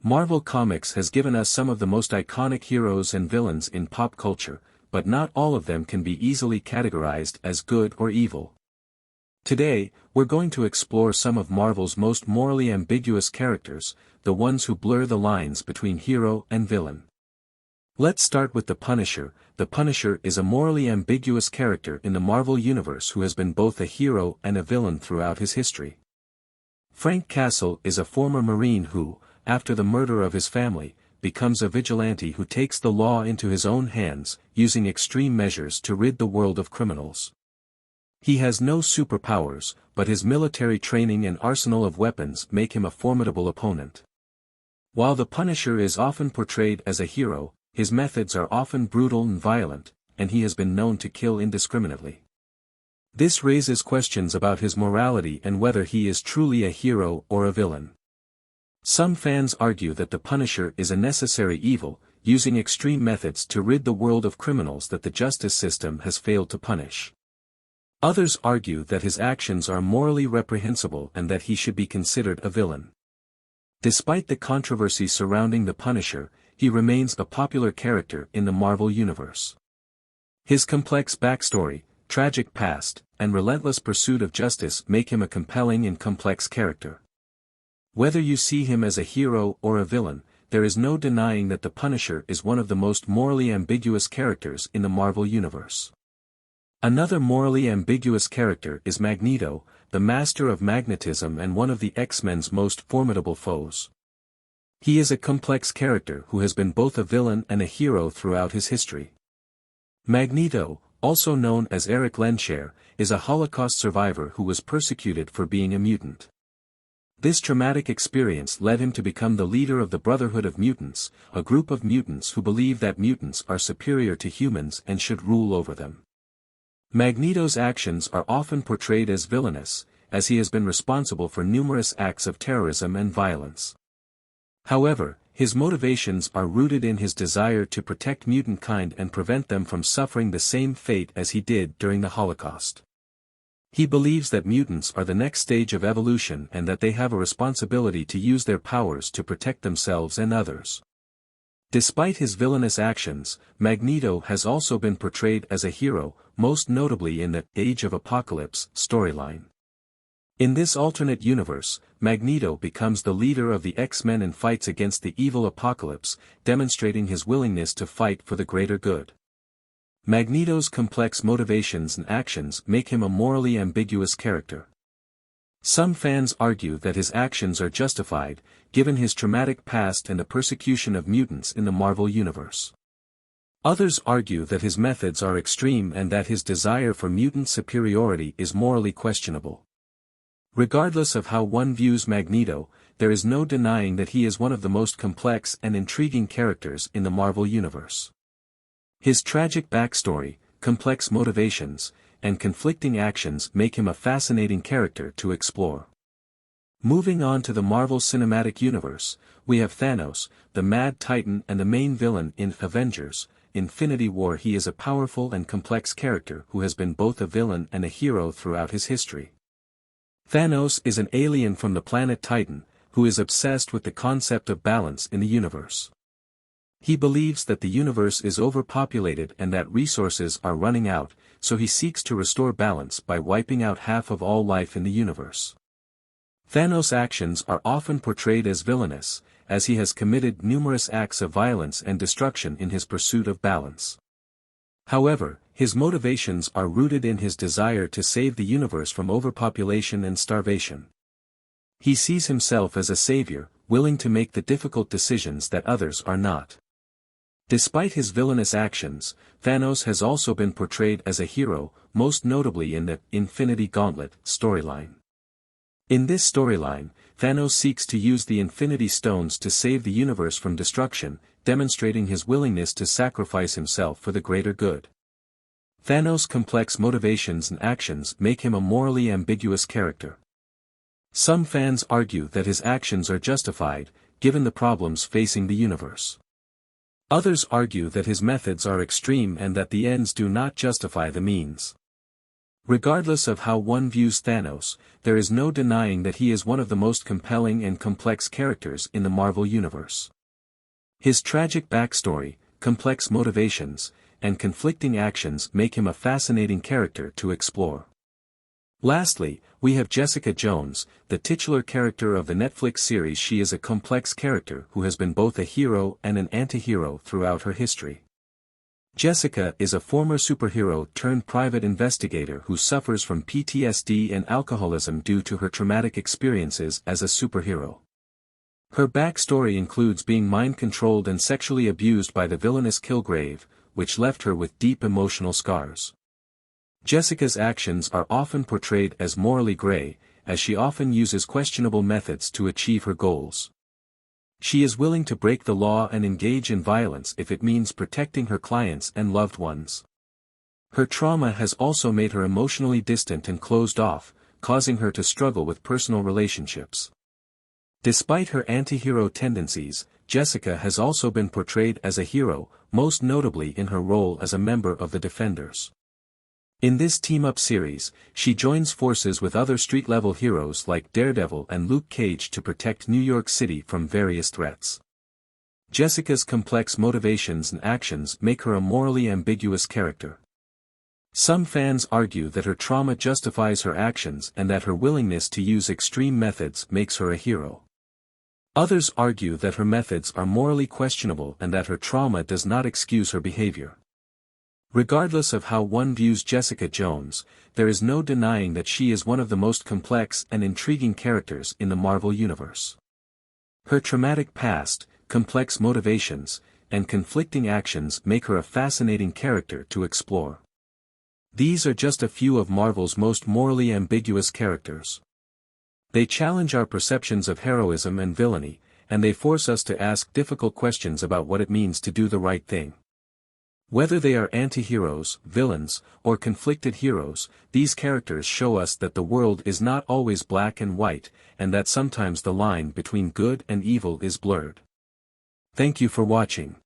Marvel Comics has given us some of the most iconic heroes and villains in pop culture, but not all of them can be easily categorized as good or evil. Today, we're going to explore some of Marvel's most morally ambiguous characters, the ones who blur the lines between hero and villain. Let's start with the Punisher. The Punisher is a morally ambiguous character in the Marvel Universe who has been both a hero and a villain throughout his history. Frank Castle is a former Marine who, after the murder of his family, becomes a vigilante who takes the law into his own hands, using extreme measures to rid the world of criminals. He has no superpowers, but his military training and arsenal of weapons make him a formidable opponent. While the Punisher is often portrayed as a hero, his methods are often brutal and violent, and he has been known to kill indiscriminately. This raises questions about his morality and whether he is truly a hero or a villain. Some fans argue that the Punisher is a necessary evil, using extreme methods to rid the world of criminals that the justice system has failed to punish. Others argue that his actions are morally reprehensible and that he should be considered a villain. Despite the controversy surrounding the Punisher, he remains a popular character in the Marvel Universe. His complex backstory, tragic past, and relentless pursuit of justice make him a compelling and complex character. Whether you see him as a hero or a villain, there is no denying that the Punisher is one of the most morally ambiguous characters in the Marvel Universe. Another morally ambiguous character is Magneto, the master of magnetism and one of the X-Men's most formidable foes. He is a complex character who has been both a villain and a hero throughout his history. Magneto, also known as Eric Lenscher, is a Holocaust survivor who was persecuted for being a mutant. This traumatic experience led him to become the leader of the Brotherhood of Mutants, a group of mutants who believe that mutants are superior to humans and should rule over them. Magneto's actions are often portrayed as villainous, as he has been responsible for numerous acts of terrorism and violence. However, his motivations are rooted in his desire to protect mutant kind and prevent them from suffering the same fate as he did during the Holocaust. He believes that mutants are the next stage of evolution and that they have a responsibility to use their powers to protect themselves and others. Despite his villainous actions, Magneto has also been portrayed as a hero, most notably in the Age of Apocalypse storyline. In this alternate universe, Magneto becomes the leader of the X-Men and fights against the evil Apocalypse, demonstrating his willingness to fight for the greater good. Magneto's complex motivations and actions make him a morally ambiguous character. Some fans argue that his actions are justified, given his traumatic past and the persecution of mutants in the Marvel Universe. Others argue that his methods are extreme and that his desire for mutant superiority is morally questionable. Regardless of how one views Magneto, there is no denying that he is one of the most complex and intriguing characters in the Marvel Universe. His tragic backstory, complex motivations, and conflicting actions make him a fascinating character to explore. Moving on to the Marvel Cinematic Universe, we have Thanos, the Mad Titan and the main villain in Avengers: Infinity War. He is a powerful and complex character who has been both a villain and a hero throughout his history. Thanos is an alien from the planet Titan, who is obsessed with the concept of balance in the universe. He believes that the universe is overpopulated and that resources are running out, so he seeks to restore balance by wiping out half of all life in the universe. Thanos' actions are often portrayed as villainous, as he has committed numerous acts of violence and destruction in his pursuit of balance. However, his motivations are rooted in his desire to save the universe from overpopulation and starvation. He sees himself as a savior, willing to make the difficult decisions that others are not. Despite his villainous actions, Thanos has also been portrayed as a hero, most notably in the Infinity Gauntlet storyline. In this storyline, Thanos seeks to use the Infinity Stones to save the universe from destruction, demonstrating his willingness to sacrifice himself for the greater good. Thanos' complex motivations and actions make him a morally ambiguous character. Some fans argue that his actions are justified, given the problems facing the universe. Others argue that his methods are extreme and that the ends do not justify the means. Regardless of how one views Thanos, there is no denying that he is one of the most compelling and complex characters in the Marvel Universe. His tragic backstory, complex motivations, and conflicting actions make him a fascinating character to explore. Lastly, we have Jessica Jones, the titular character of the Netflix series. She is a complex character who has been both a hero and an anti-hero throughout her history. Jessica is a former superhero turned private investigator who suffers from PTSD and alcoholism due to her traumatic experiences as a superhero. Her backstory includes being mind-controlled and sexually abused by the villainous Kilgrave, which left her with deep emotional scars. Jessica's actions are often portrayed as morally gray, as she often uses questionable methods to achieve her goals. She is willing to break the law and engage in violence if it means protecting her clients and loved ones. Her trauma has also made her emotionally distant and closed off, causing her to struggle with personal relationships. Despite her anti-hero tendencies, Jessica has also been portrayed as a hero, most notably in her role as a member of the Defenders. In this team-up series, she joins forces with other street-level heroes like Daredevil and Luke Cage to protect New York City from various threats. Jessica's complex motivations and actions make her a morally ambiguous character. Some fans argue that her trauma justifies her actions and that her willingness to use extreme methods makes her a hero. Others argue that her methods are morally questionable and that her trauma does not excuse her behavior. Regardless of how one views Jessica Jones, there is no denying that she is one of the most complex and intriguing characters in the Marvel Universe. Her traumatic past, complex motivations, and conflicting actions make her a fascinating character to explore. These are just a few of Marvel's most morally ambiguous characters. They challenge our perceptions of heroism and villainy, and they force us to ask difficult questions about what it means to do the right thing. Whether they are anti-heroes, villains, or conflicted heroes, these characters show us that the world is not always black and white, and that sometimes the line between good and evil is blurred. Thank you for watching.